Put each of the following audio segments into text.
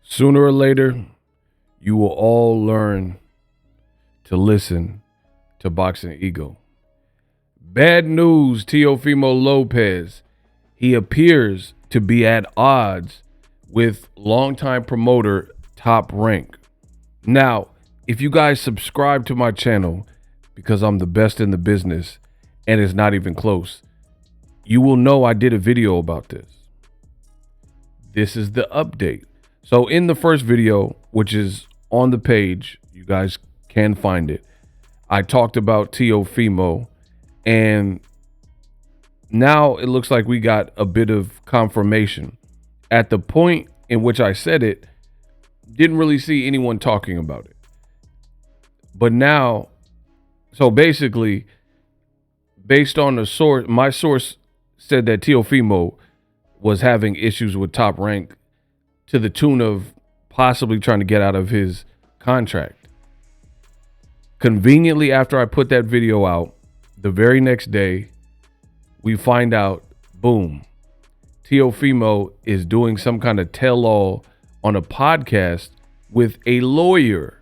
Sooner or later, you will all learn to listen to Boxing Ego. Bad news, Teofimo Lopez. He appears to be at odds with longtime promoter Top Rank. Now, if you guys subscribe to my channel, because I'm the best in the business and it's not even close, you will know I did a video about this. This is the update. So in the first video, which is on the page, you guys can find it, I talked about Teofimo, and now it looks like we got a bit of confirmation. At the point in which I said it, didn't really see anyone talking about it. But now, so basically, based on the source, my source said that Teofimo was having issues with Top Rank to the tune of possibly trying to get out of his contract. Conveniently, after I put that video out, the very next day, we find out, boom, Teofimo is doing some kind of tell-all on a podcast with a lawyer.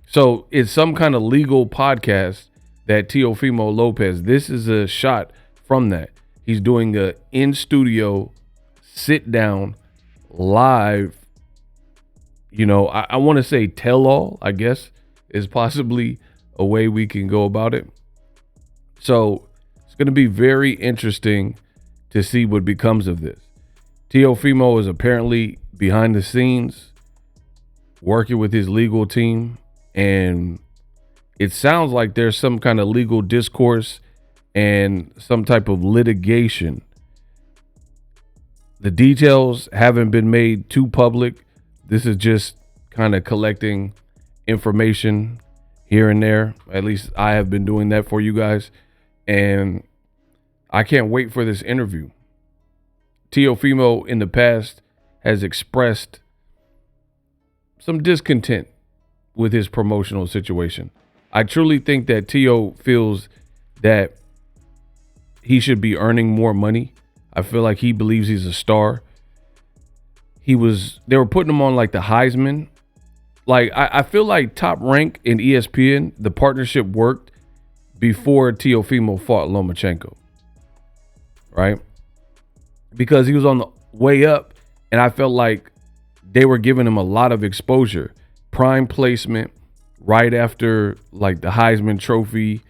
So it's some kind of legal podcast that Teofimo Lopez, this is a shot from that. He's doing a in-studio, sit-down, live, I want to say tell-all, I guess, is possibly a way we can go about it. So it's going to be very interesting to see what becomes of this. Teofimo is apparently behind the scenes working with his legal team, and it sounds like there's some kind of legal discourse and some type of litigation. The details haven't been made too public. This is just kind of collecting information here and there. At least I have been doing that for you guys. And I can't wait for this interview. Teofimo in the past has expressed some discontent with his promotional situation. I truly think that Teo feels that he should be earning more money. I feel like he believes he's a star. They were putting him on like the Heisman. Like, I feel like Top Rank and ESPN, the partnership worked before Teofimo fought Lomachenko, right? Because he was on the way up, and I felt like they were giving him a lot of exposure. Prime placement right after like the Heisman Trophy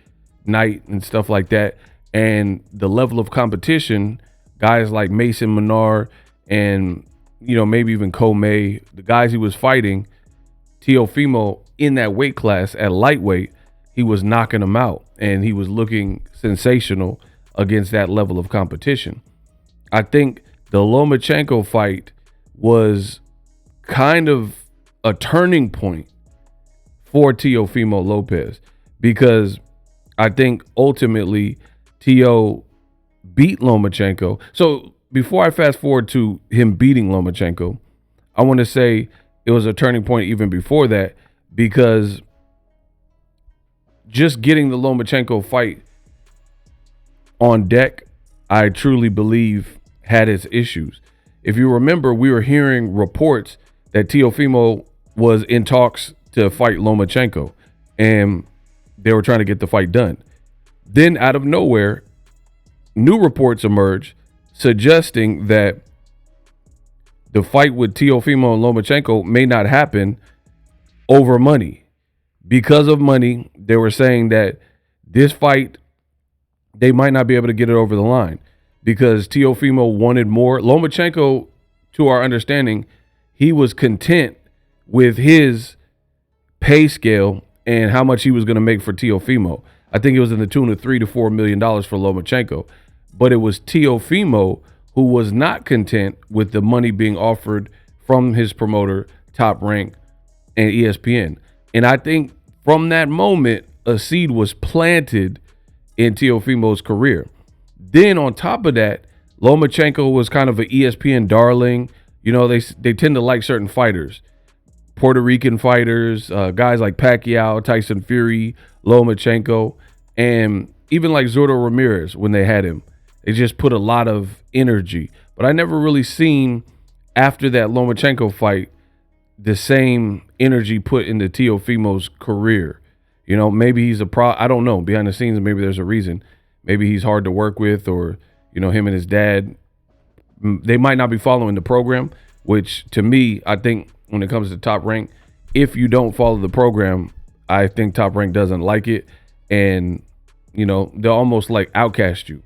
night and stuff like that. And the level of competition, guys like Mason Menard and, maybe even Comey, the guys he was fighting, Teofimo in that weight class at lightweight, he was knocking them out, and he was looking sensational against that level of competition. I think the Lomachenko fight was kind of a turning point for Teofimo Lopez, because I think ultimately Teo beat Lomachenko. So before I fast forward to him beating Lomachenko, I want to say it was a turning point even before that, because just getting the Lomachenko fight on deck, I truly believe had its issues. If you remember, we were hearing reports that Teofimo was in talks to fight Lomachenko, and they were trying to get the fight done. Then out of nowhere, new reports emerged suggesting that the fight with Teofimo and Lomachenko may not happen over money. Because of money, they were saying that this fight, they might not be able to get it over the line because Teofimo wanted more. Lomachenko, to our understanding, he was content with his pay scale and how much he was going to make for Teofimo. I think it was in the tune of $3 to $4 million for Lomachenko. But it was Teofimo who was not content with the money being offered from his promoter, Top Rank, and ESPN. And I think from that moment, a seed was planted in Teofimo's career. Then on top of that, Lomachenko was kind of an ESPN darling. They tend to like certain fighters, Puerto Rican fighters, guys like Pacquiao, Tyson Fury, Lomachenko, and even like Zurdo Ramirez when they had him. They just put a lot of energy. But I never really seen, after that Lomachenko fight, the same energy put into Teofimo's career. You know, maybe he's I don't know. Behind the scenes, maybe there's a reason. Maybe he's hard to work with, or, you know, him and his dad, they might not be following the program, which to me, I think when it comes to Top Rank, if you don't follow the program, I think Top Rank doesn't like it. And, you know, they'll almost like outcast you.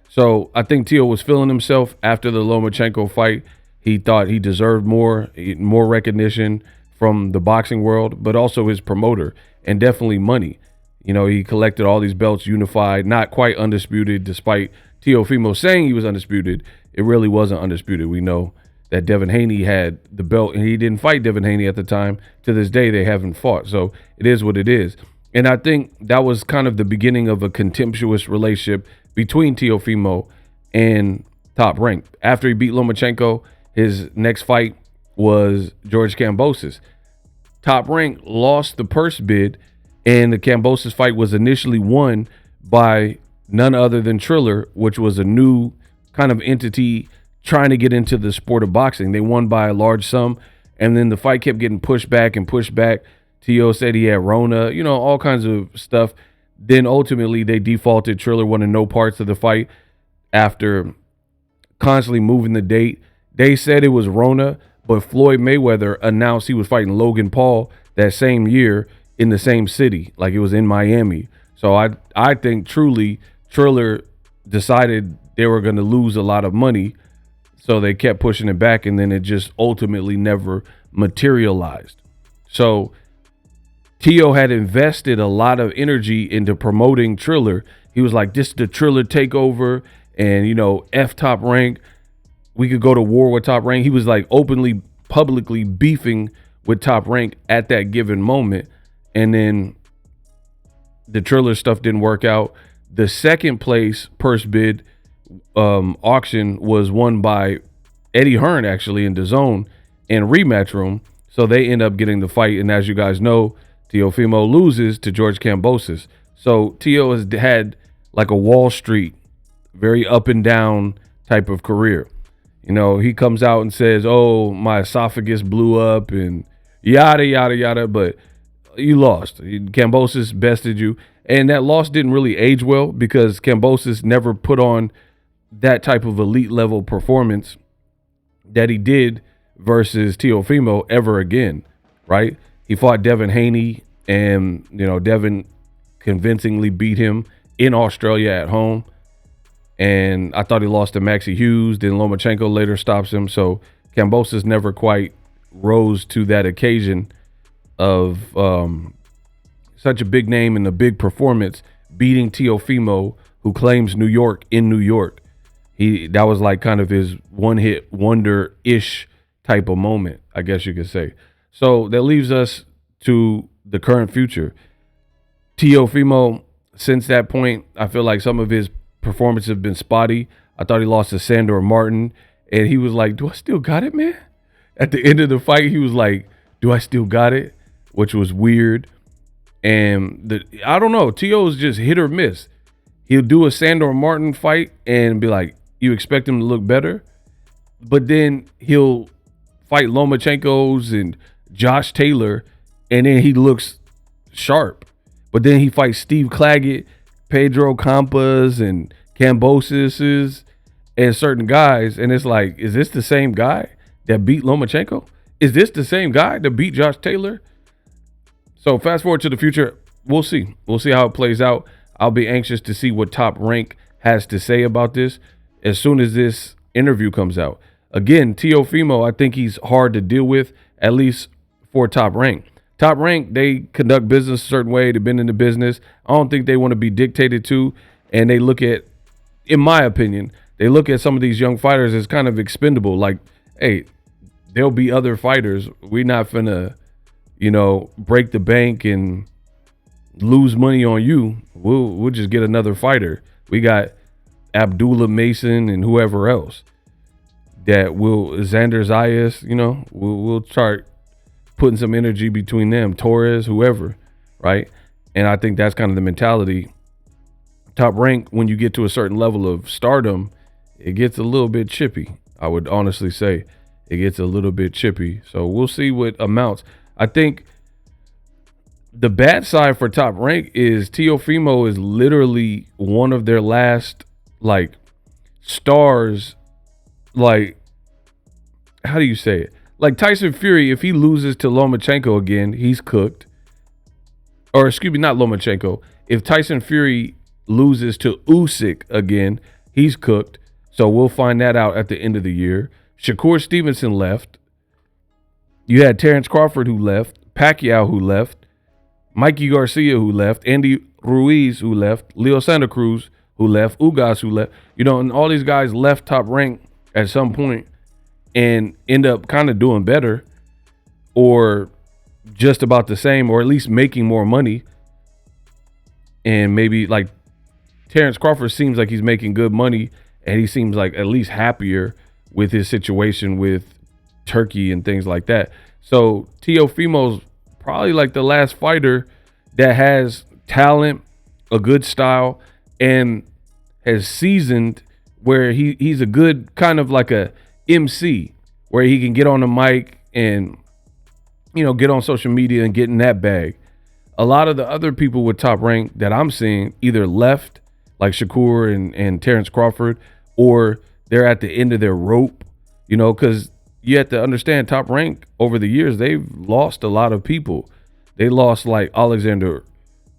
So I think Teo was feeling himself after the Lomachenko fight. He thought he deserved more recognition from the boxing world, but also his promoter, and definitely money. You know, he collected all these belts, unified, not quite undisputed, despite Teofimo saying he was undisputed. It really wasn't undisputed. We know that Devin Haney had the belt, and he didn't fight Devin Haney at the time. To this day, they haven't fought. So it is what it is. And I think that was kind of the beginning of a contemptuous relationship between Teofimo and Top Rank. After he beat Lomachenko, his next fight was George Kambosos. Top Rank lost the purse bid, and the Kambosos fight was initially won by none other than Triller, which was a new kind of entity trying to get into the sport of boxing. They won by a large sum, and then the fight kept getting pushed back and pushed back. Teo said he had Rona, you know, all kinds of stuff. Then ultimately they defaulted. Triller wanted no parts of the fight after constantly moving the date. They said it was Rona, but Floyd Mayweather announced he was fighting Logan Paul that same year in the same city, like it was in Miami. So I think truly Triller decided they were going to lose a lot of money, so they kept pushing it back, and then it just ultimately never materialized. So Teo had invested a lot of energy into promoting Triller. He was like, this is the Triller takeover, and, you know, F Top Rank. We could go to war with Top Rank. He was like openly, publicly beefing with Top Rank at that given moment. And then the Triller stuff didn't work out. The second place purse bid auction was won by Eddie Hearn, actually, in DAZN and Rematch Room. So they end up getting the fight. And as you guys know, Teofimo loses to George Kambosos. So Teo has had like a Wall Street, very up and down type of career. You know, he comes out and says, oh, my esophagus blew up and yada, yada, yada. But you lost. Kambosos bested you. And that loss didn't really age well, because Kambosos never put on that type of elite level performance that he did versus Teofimo ever again, right? He fought Devin Haney, and, you know, Devin convincingly beat him in Australia at home. And I thought he lost to Maxie Hughes. Then Lomachenko later stops him. So Kambosos never quite rose to that occasion of such a big name and a big performance, beating Teofimo, who claims New York in New York. That was like kind of his one-hit wonder-ish type of moment, I guess you could say. So that leaves us to the current future. Teofimo, since that point, I feel like some of his performances have been spotty. I thought he lost to Sandor Martin, and he was like, do I still got it, man? At the end of the fight, he was like, do I still got it? Which was weird. And I don't know, Teo is just hit or miss. He'll do a Sandor Martin fight and be like, you expect him to look better, but then he'll fight Lomachenko's and Josh Taylor, and then he looks sharp. But then he fights Steve Claggett, Pedro Campas, and Kambosos, and certain guys, and it's like, is this the same guy that beat Lomachenko? Is this the same guy that beat Josh Taylor? So fast forward to the future, we'll see. We'll see how it plays out. I'll be anxious to see what Top Rank has to say about this as soon as this interview comes out. Again, Teofimo, I think he's hard to deal with, at least for Top Rank. Top Rank, they conduct business a certain way. They've been in the business. I don't think they want to be dictated to. And they look at, in my opinion, they look at some of these young fighters as kind of expendable. Like, hey, there'll be other fighters. We're not finna, you know, break the bank and lose money on you. We'll just get another fighter. We got Abdullah Mason and whoever else that will, Xander Zayas, you know, we'll start putting some energy between them, Torres, whoever, right? And I think that's kind of the mentality. Top Rank, when you get to a certain level of stardom, it gets a little bit chippy. I would honestly say it gets a little bit chippy. So we'll see what amounts. I think the bad side for Top Rank is Teofimo is literally one of their last like stars. Like, how do you say it? Like Tyson Fury, if he loses to Lomachenko again, he's cooked. Or excuse me, not Lomachenko. If Tyson Fury loses to Usyk again, he's cooked. So we'll find that out at the end of the year. Shakur Stevenson left. You had Terrence Crawford who left. Pacquiao who left. Mikey Garcia who left. Andy Ruiz who left. Leo Santa Cruz who left. Ugas who left. You know, and all these guys left Top Rank at some point and end up kind of doing better or just about the same, or at least making more money. And maybe like Terrence Crawford seems like he's making good money, and he seems like at least happier with his situation with Turkey and things like that. So Teofimo's probably like the last fighter that has talent, a good style, and has seasoned where he's a good kind of like a MC where he can get on the mic and, you know, get on social media and get in that bag. A lot of the other people with Top Rank that I'm seeing either left, like Shakur and Terrence Crawford, or they're at the end of their rope, you know, because you have to understand Top Rank over the years, they've lost a lot of people. They lost like Alexander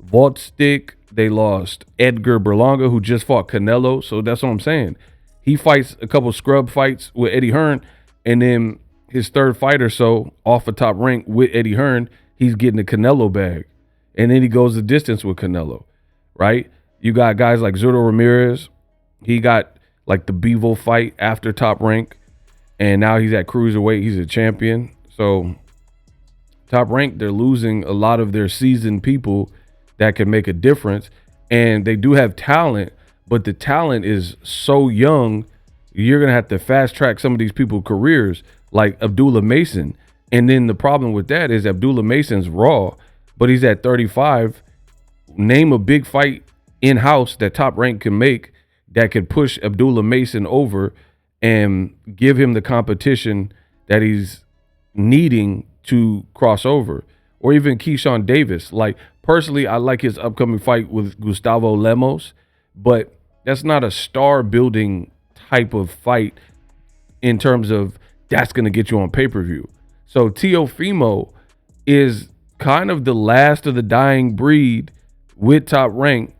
Voltstik. They lost Edgar Berlanga, who just fought Canelo. So that's what I'm saying. He fights a couple scrub fights with Eddie Hearn, and then his third fight or so off of Top Rank with Eddie Hearn, he's getting the Canelo bag. And then he goes the distance with Canelo, right? You got guys like Zurdo Ramirez. He got like the Bivol fight after Top Rank, and now he's at cruiserweight. He's a champion. So Top Rank, they're losing a lot of their seasoned people that can make a difference. And they do have talent, but the talent is so young, you're going to have to fast track some of these people's careers, like Abdullah Mason. And then the problem with that is Abdullah Mason's raw, but he's at 35. Name a big fight in-house that Top Rank can make that could push Abdullah Mason over and give him the competition that he's needing to cross over. Or even Keyshawn Davis. Like, personally, I like his upcoming fight with Gustavo Lemos, but that's not a star-building type of fight in terms of that's going to get you on pay-per-view. So Teofimo is kind of the last of the dying breed with Top Rank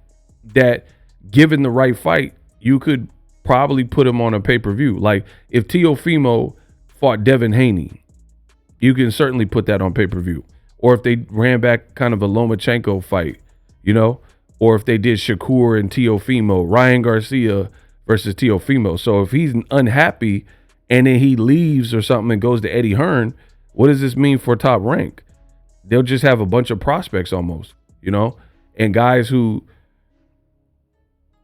that, given the right fight, you could probably put him on a pay-per-view. Like, if Teofimo fought Devin Haney, you can certainly put that on pay-per-view. Or if they ran back kind of a Lomachenko fight, you know, or if they did Shakur and Teofimo, Ryan Garcia versus Teofimo. So if he's unhappy and then he leaves or something and goes to Eddie Hearn, what does this mean for Top Rank? They'll just have a bunch of prospects almost, you know, and guys who,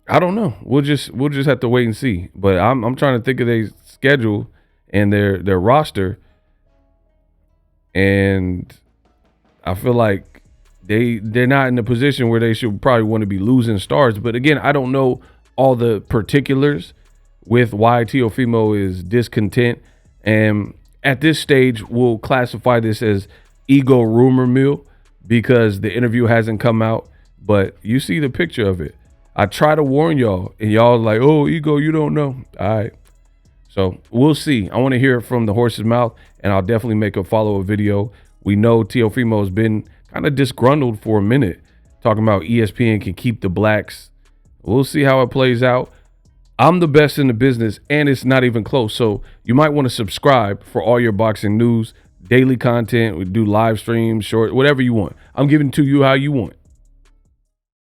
I don't know. We'll just have to wait and see. But I'm trying to think of their schedule and their roster, and I feel like they're not in a position where they should probably want to be losing stars. But again, I don't know all the particulars with why Teofimo is discontent. And at this stage, we'll classify this as ego rumor mill because the interview hasn't come out. But you see the picture of it. I try to warn y'all, and y'all like, oh, ego, you don't know. All right. So we'll see. I want to hear it from the horse's mouth, and I'll definitely make a follow-up video. We know Teofimo has been kind of disgruntled for a minute, talking about ESPN can keep the blacks. We'll see how it plays out. I'm the best in the business, and it's not even close. So you might want to subscribe for all your boxing news, daily content. We do live streams, short, whatever you want. I'm giving it to you how you want.